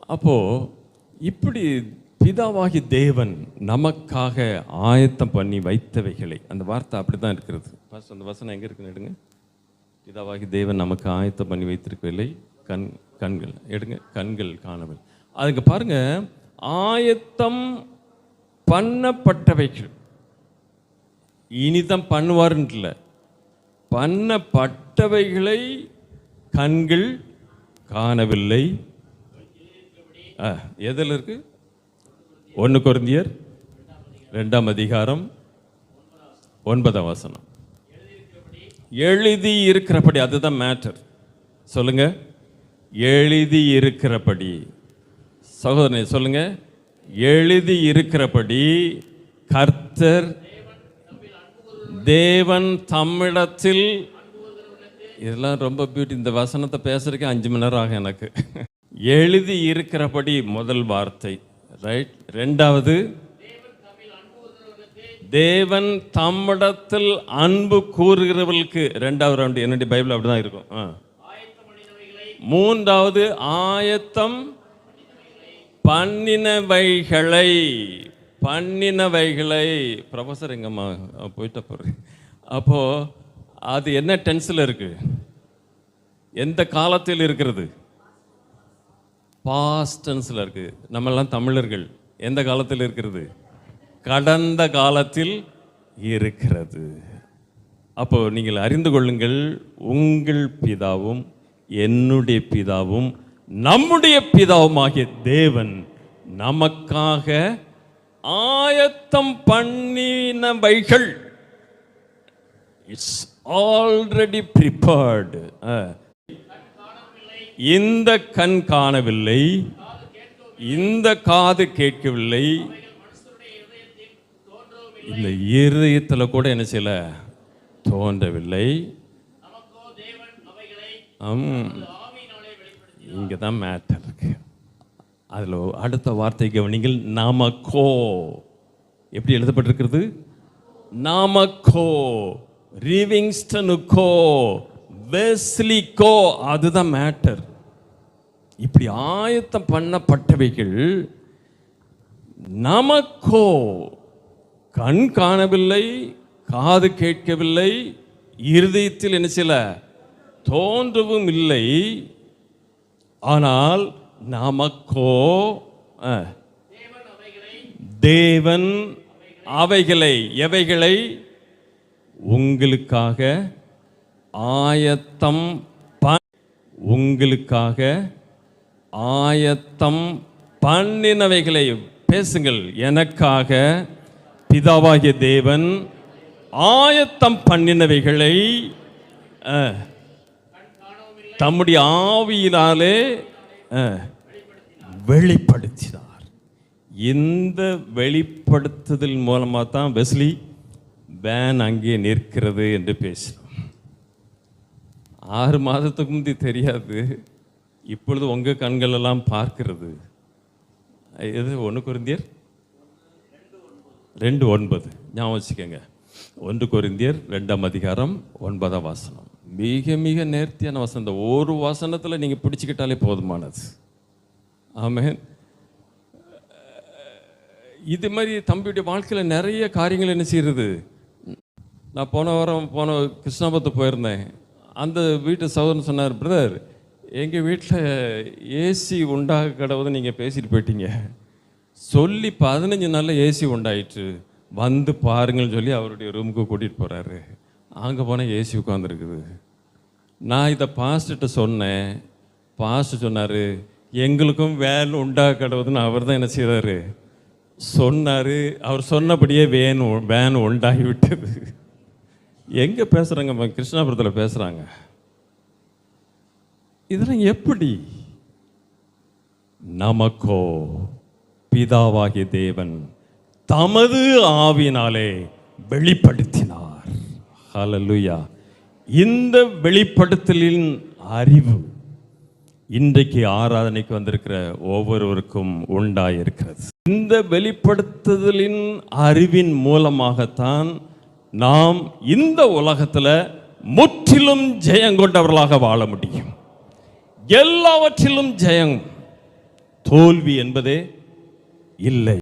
அப்போது இப்படி பிதாவாகி தேவன் நமக்காக ஆயத்தம் பண்ணி வைத்தவைகளை, அந்த வார்த்தை அப்படி தான் இருக்கிறது. ஃபர்ஸ்ட் அந்த வசனம் எங்கே இருக்குன்னு எடுங்க. பிதாவாகி தேவன் நமக்கு ஆயத்தம் பண்ணி வைத்திருக்கவில்லை, கண்கள் எடுங்க, கண்கள் காணவில்லை. அதுக்கு பாருங்க, ஆயத்தம் பண்ணப்பட்டவைகள், இனிதான் பண்ணுவாருன்னு இல்லை, பண்ணப்பட்டவைகளை கண்கள் காணவில்லை. எதில் இருக்கு? 1 கொரிந்தியர் 2ஆம் அதிகாரம் 9ஆம் வசனம். எழுதி இருக்கிறபடி, அதுதான் மேட்டர். சொல்லுங்க, எழுதி இருக்கிறபடி. சகோதரனே சொல்லுங்க, எழுதி இருக்கிறபடி கர்த்தர் தேவன் தம்மிடத்தில். இதெல்லாம் ரொம்ப பியூட்டி. இந்த வசனத்தை பேசுறதுக்கு 5 மணி நேரம் ஆகும் எனக்கு. எழுதி இருக்கிறபடி முதல் வார்த்தை, ரைட். 2வது, தேவன் தம்மிடத்தில் அன்பு கூறுகிறவர்களுக்கு. 2வது ரவுண்டு என்னுடைய பைபிள் அப்படிதான் இருக்கும். 3வது, ஆயத்தம் பண்ணினவைகளை. ப்ரொஃபஸர் எங்கம்மா போயிட்ட போகிறேன். அப்போது அது என்ன டென்ஸில் இருக்கு? எந்த காலத்தில் இருக்கிறது? பாஸ்ட் டென்ஸில் இருக்குது. நம்மெல்லாம் தமிழர்கள். எந்த காலத்தில் இருக்கிறது? கடந்த காலத்தில் இருக்கிறது. அப்போ நீங்கள் அறிந்து கொள்ளுங்கள், உங்கள் பிதாவும் என்னுடைய பிதாவும் நம்முடைய பிதாவுமாகிய தேவன் நமக்காக ஆயத்தம் பண்ணினவைகள். It's already prepared. இந்த கண் காணவில்லை, இந்த காது கேட்கவில்லை, இந்த இருதயத்தில் கூட என்ன செய்யல, தோன்றவில்லை. இங்கே தான் மேட்டர் இருக்கு. அதில் அடுத்த வார்த்தை கவனிங்கள். நமக்கோ எப்படி எழுதப்பட்டிருக்கிறது? நமக்கோ, லிவிங்ஸ்டனுக்கோ, வெஸ்லிக்கோ, அதுதான் மேட்டர். இப்படி ஆயத்தம் பண்ணப்பட்டவைகள் நமக்கோ. கண் காணவில்லை, காது கேட்கவில்லை, இருதயத்தில் என்ன செய்யல, தோன்றவும் இல்லை. ஆனால் நமக்கோ தேவன் அவைகளை, எவைகளை? உங்களுக்காக ஆயத்தம் பண்ணினவைகளை. பேசுங்கள். எனக்காக பிதாவாகிய தேவன் ஆயத்தம் பண்ணினவைகளை தம்முடைய ஆவியினாலே வெளிப்படுத்தினார். இந்த வெளிப்படுத்துதல் மூலமாக தான் வெஸ்லி வேன் அங்கே நிற்கிறது என்று பேசினோம். 6 மாதத்துக்கு முந்தி தெரியாது, இப்பொழுது உங்கள் கண்கள் எல்லாம் பார்க்கிறது. எது? 1 கொரிந்தியர் 2:9 ஞாபகம் வச்சுக்கோங்க. 1 கொரிந்தியர் 2ஆம் அதிகாரம் 9ஆம் வசனம். மிக மிக நேர்த்தியான வசனம். இந்த ஒரு வசனத்தில் நீங்கள் பிடிச்சிக்கிட்டாலே போதுமானது. ஆமென். இது மாதிரி தம்பியுடைய வாழ்க்கையில் நிறைய காரியங்கள் என்ன செய்கிறது. நான் போன கிருஷ்ணாபுரத்து போயிருந்தேன். அந்த வீட்டு சகோதரன் சொன்னார், பிரதர் எங்கள் வீட்டில் ஏசி உண்டாக கடவுது நீங்கள் பேசிட்டு போயிட்டீங்க. சொல்லி 15 நாளில் ஏசி உண்டாயிற்று, வந்து பாருங்கள்னு சொல்லி அவருடைய ரூமுக்கு கூட்டிகிட்டு போகிறாரு. அங்கே போனால் ஏசி உட்காந்துருக்குது. நான் இதை பாஸ்ட்டு சொன்னேன். பாஸ்ட்டு சொன்னார், எங்களுக்கும் வேன் உண்டாக கடவுதுன்னு. அவர் தான் என்ன செய்தார், சொன்னார். அவர் சொன்னபடியே வேன் உண்டாகிவிட்டது. எங்கே பேசுகிறாங்க? கிருஷ்ணாபுரத்தில் பேசுகிறாங்க. இதெல்லாம் எப்படி? நமக்கோ பிதாவாகிய தேவன் தமது ஆவியினாலே வெளிப்படுத்தினார். ஹல்லேலூயா. இந்த வெளிப்படுத்தலின் அறிவு இன்றைக்கு ஆராதனைக்கு வந்திருக்கிற ஒவ்வொருவருக்கும் உண்டாயிருக்கிறது. இந்த வெளிப்படுத்துதலின் அறிவின் மூலமாகத்தான் நாம் இந்த உலகத்தில் முற்றிலும் ஜெயம் கொண்டவர்களாக வாழ முடியும். எல்லாவற்றிலும் ஜெயம். தோல்வி என்பதே இல்லை.